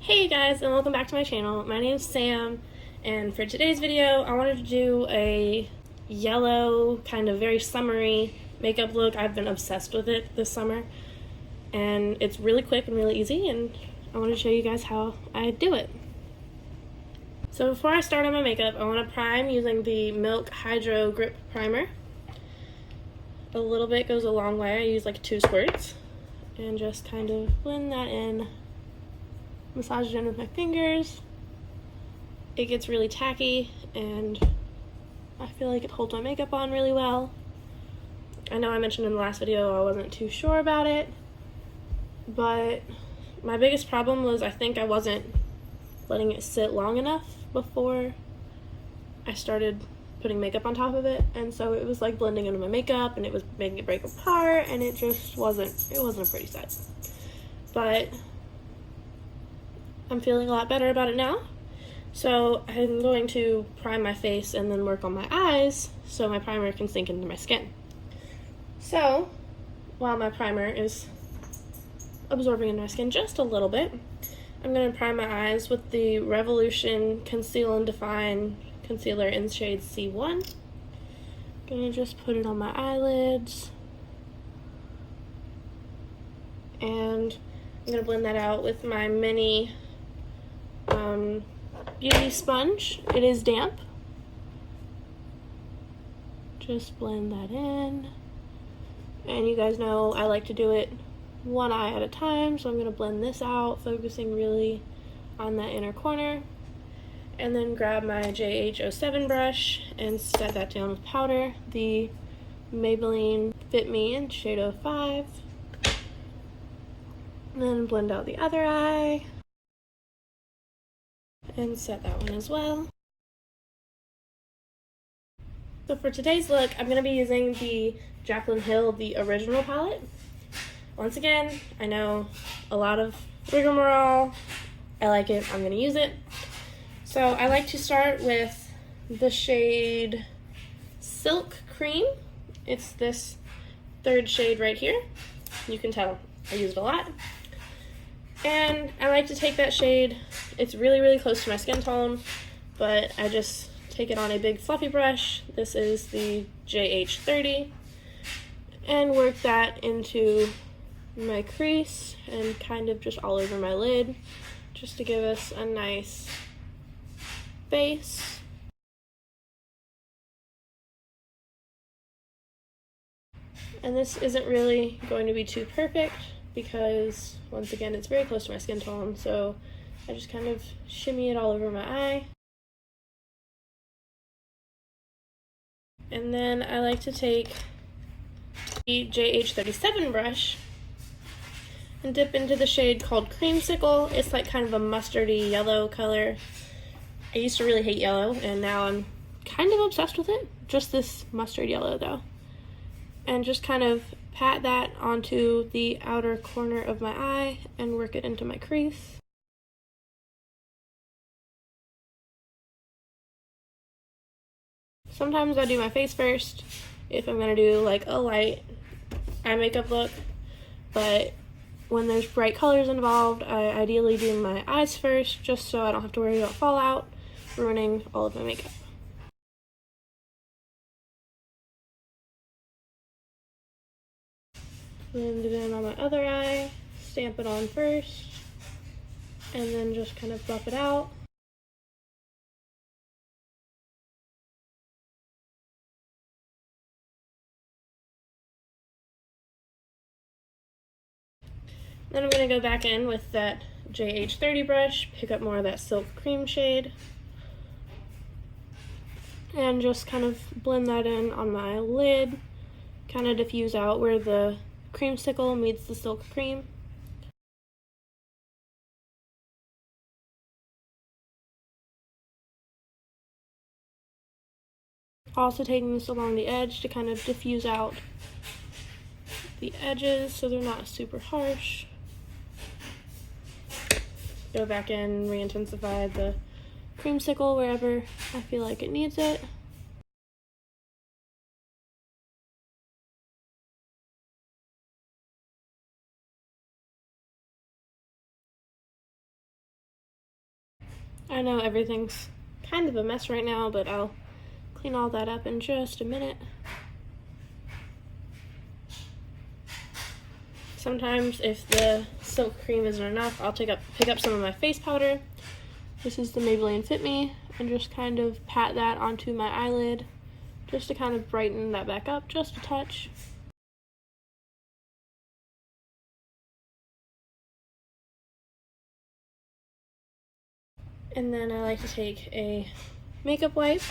Hey guys, and welcome back to my channel. My name's Sam, and for today's video I wanted to do a yellow, kind of very summery makeup look. I've been obsessed with it this summer, and it's really quick and really easy, and I want to show you guys how I do it. So before I start on my makeup, I want to prime using the Milk Hydro Grip Primer. A little bit goes a long way. I use like 2 squirts, and just kind of blend that in. Massage it in with my fingers. It gets really tacky and I feel like it holds my makeup on really well. I know I mentioned in the last video I wasn't too sure about it, but my biggest problem was I think I wasn't letting it sit long enough before I started putting makeup on top of it, and so it was like blending into my makeup and it was making it break apart, and it just wasn't a pretty sight. But I'm feeling a lot better about it now. So I'm going to prime my face and then work on my eyes so my primer can sink into my skin. So while my primer is absorbing into my skin just a little bit, I'm going to prime my eyes with the Revolution Conceal and Define Concealer in shade C1. I'm going to just put it on my eyelids. And I'm going to blend that out with my mini beauty sponge. It is damp. Just blend that in. And you guys know I like to do it one eye at a time, so I'm going to blend this out, focusing really on that inner corner. And then grab my JH07 brush and set that down with powder, the Maybelline Fit Me in shade 05. And then blend out the other eye and set that one as well. So for today's look, I'm going to be using the Jaclyn Hill, the original palette. Once again, I know a lot of rigmarole. I like it. I'm going to use it. So I like to start with the shade Silk Cream. It's this 3rd shade right here. You can tell I use it a lot. And I like to take that shade, it's really, really close to my skin tone, but I just take it on a big fluffy brush. This is the JH30, and work that into my crease and kind of just all over my lid, just to give us a nice base. And this isn't really going to be too perfect because, once again, it's very close to my skin tone, so I just kind of shimmy it all over my eye. And then I like to take the JH37 brush and dip into the shade called Creamsicle. It's like kind of a mustardy yellow color. I used to really hate yellow, and now I'm kind of obsessed with it. Just this mustard yellow though. And just kind of pat that onto the outer corner of my eye and work it into my crease. Sometimes I do my face first if I'm going to do like a light eye makeup look, but when there's bright colors involved, I ideally do my eyes first, just so I don't have to worry about fallout ruining all of my makeup. Blend it in on my other eye, stamp it on first, and then just kind of buff it out. Then I'm going to go back in with that JH30 brush, pick up more of that Silk Cream shade, and just kind of blend that in on my lid, kind of diffuse out where the Creamsicle meets the Silk Cream. Also taking this along the edge to kind of diffuse out the edges so they're not super harsh. Go back in, re-intensify the Creamsicle wherever I feel like it needs it. I know everything's kind of a mess right now, but I'll clean all that up in just a minute. Sometimes if the silk cream isn't enough, I'll pick up some of my face powder. This is the Maybelline Fit Me, and just kind of pat that onto my eyelid just to kind of brighten that back up just a touch. And then I like to take a makeup wipe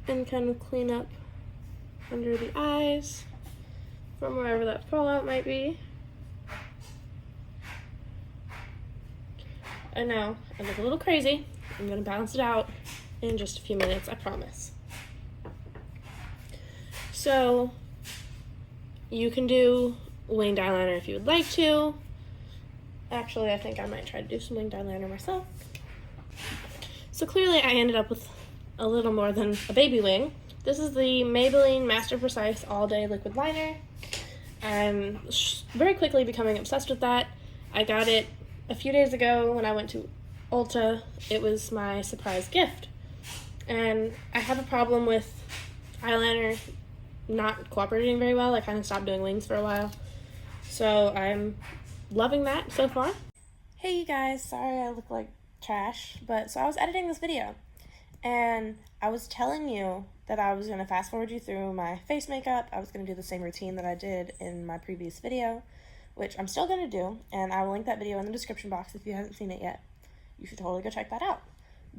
and kind of clean up under the eyes from wherever that fallout might be. And now I look a little crazy. I'm gonna balance it out in just a few minutes, I promise. So you can do winged eyeliner if you would like to. Actually, I think I might try to do some winged eyeliner myself. So clearly I ended up with a little more than a baby wing. This is the Maybelline Master Precise All Day Liquid Liner. I'm very quickly becoming obsessed with that. I got it a few days ago when I went to Ulta. It was my surprise gift. And I have a problem with eyeliner not cooperating very well. I kind of stopped doing wings for a while. So I'm loving that so far. Hey you guys, sorry I look like trash, but so I was editing this video and I was telling you that I was going to fast forward you through my face makeup. I was going to do the same routine that I did in my previous video, which I'm still going to do, and I will link that video in the description box if you haven't seen it yet. You should totally go check that out.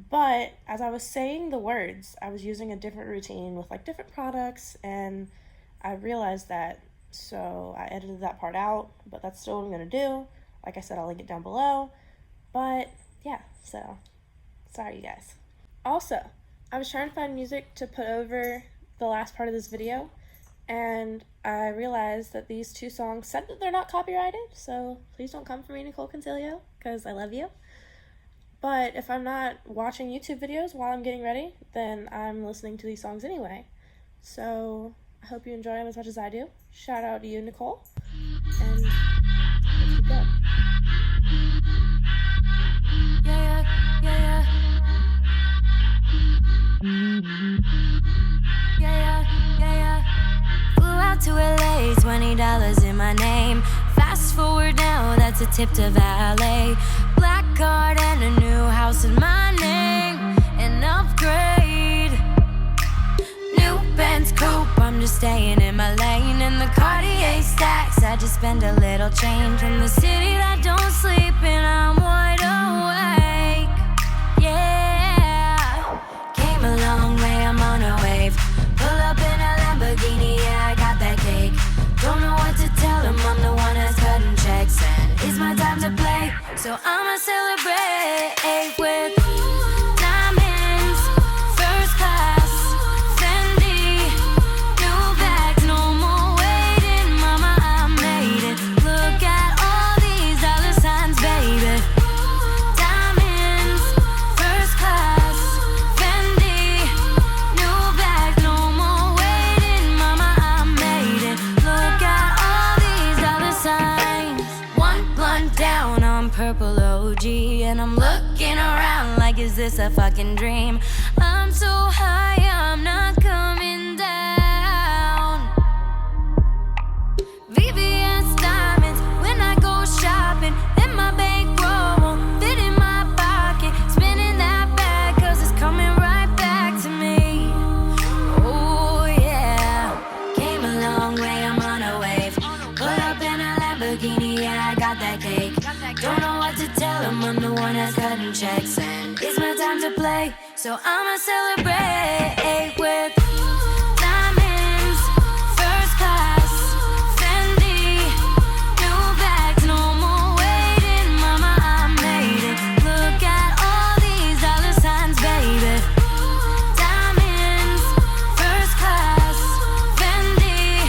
But as I was saying the words, I was using a different routine with like different products, and I realized that, so I edited that part out, but that's still what I'm going to do. Like I said, I'll link it down below. But yeah, so sorry you guys. Also, I was trying to find music to put over the last part of this video, and I realized that these two songs said that they're not copyrighted, so please don't come for me, Nicole Concilio, because I love you. But if I'm not watching YouTube videos while I'm getting ready, then I'm listening to these songs anyway. So I hope you enjoy them as much as I do. Shout out to you, Nicole, and let's keep going. Flew out to LA, $20 in my name. Fast forward now, that's a tip to valet. Black card and a new house in my name. An upgrade. New Benz coupe, I'm just staying in my lane. And the Cartier stacks, I just spend a little change. In the city that don't sleep and I'm wide awake. Yeah, came a long way, I'm on a wave. Pull up in a Lamborghini, yeah, I got that cake. Don't know what to tell him, I'm the one that's cutting checks. And it's my time to play, so I'ma celebrate with diamonds, first class, Fendi, new bags, no more waiting. Mama, I made it. Look at all these dollar signs, baby. Diamonds, first class, Fendi, new bags, no more waiting. Mama, I made it. Look at all these dollar signs. One blunt down on purple OG, and I'm looking around like, is this a fucking dream? I'm so high, I'm not coming down. VVS diamonds when I go shopping, then my bankroll won't fit in my pocket. Spinning that bag, cause it's coming right back to me. Oh yeah, came a long way, I'm on a wave. Pull up in a Lamborghini, yeah, I got that cake. Don't know what to tell him, I'm the one that's cutting checks. And it's my time to play, so I'ma celebrate with diamonds, first class, Fendi, new bags, no more waiting. Mama, I made it. Look at all these dollar signs, baby. Diamonds, first class, Fendi,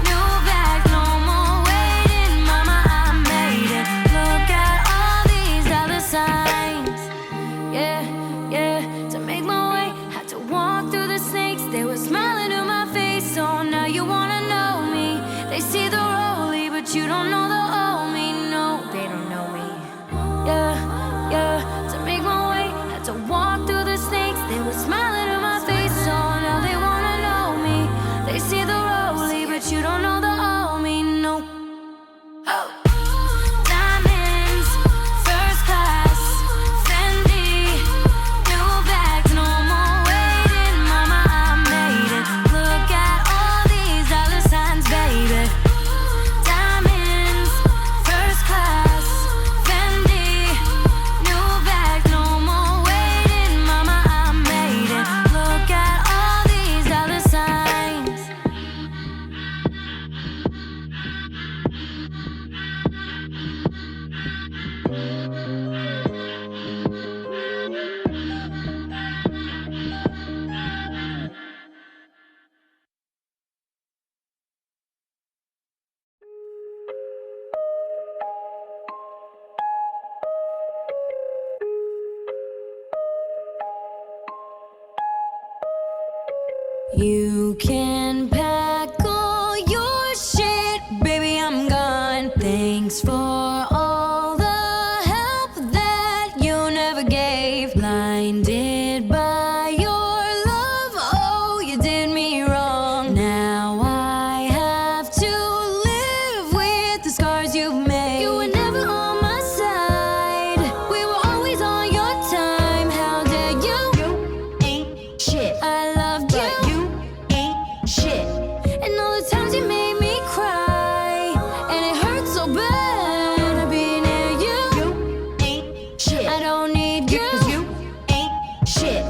new bags, no more waiting. Mama, I made it. Look at all these dollar signs. Yeah, yeah, to make my way, had to walk through the snakes. You can pack all your shit, baby, I'm gone. Thanks for all the help that you never gave. Blinded by your love, oh, you did me wrong. Now I have to live with the scars you've made. You were never on my side, we were always on your time. How dare you? You ain't shit. I loved you, but you ain't shit. And all the times you made me cry, and it hurts so bad to be near you. You ain't shit. I don't need you, 'cause you ain't shit.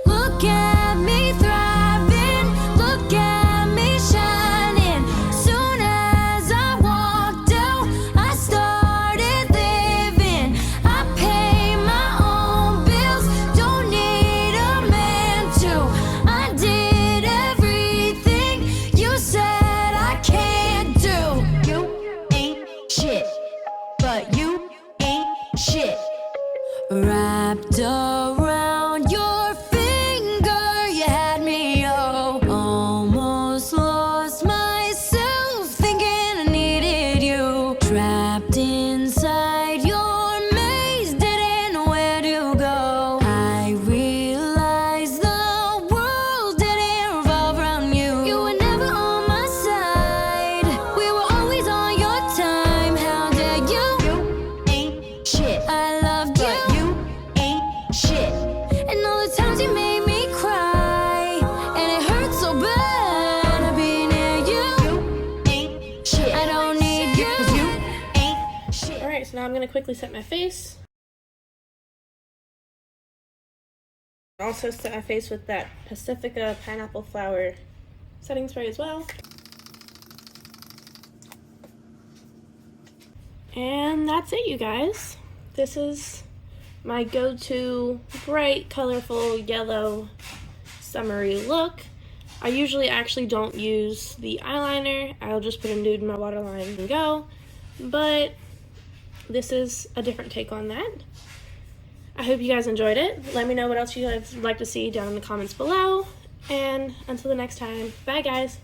Look at me thriving, look at me shining. Soon as I walked out, I started living. I pay my own bills, don't need a man to. I did everything you said I can't do. You ain't shit, but you ain't shit. Wrapped around your finger, you had me, oh. Almost lost myself thinking I needed you. Trapped inside your maze, didn't know where to go. I realized the world didn't revolve around you. You were never on my side, we were always on your time. How dare you? You ain't shit. I loved you, but you ain't shit. And all the times you made me cry, and it hurts so bad to be near you. You ain't shit. I don't need you, 'cause you ain't shit. Alright, so now I'm going to quickly set my face. Also set my face with that Pacifica pineapple flower setting spray as well. And that's it, you guys. This is my go-to bright, colorful, yellow, summery look. I usually actually don't use the eyeliner. I'll just put a nude in my waterline and go. But this is a different take on that. I hope you guys enjoyed it. Let me know what else you guys would like to see down in the comments below. And until the next time, bye guys.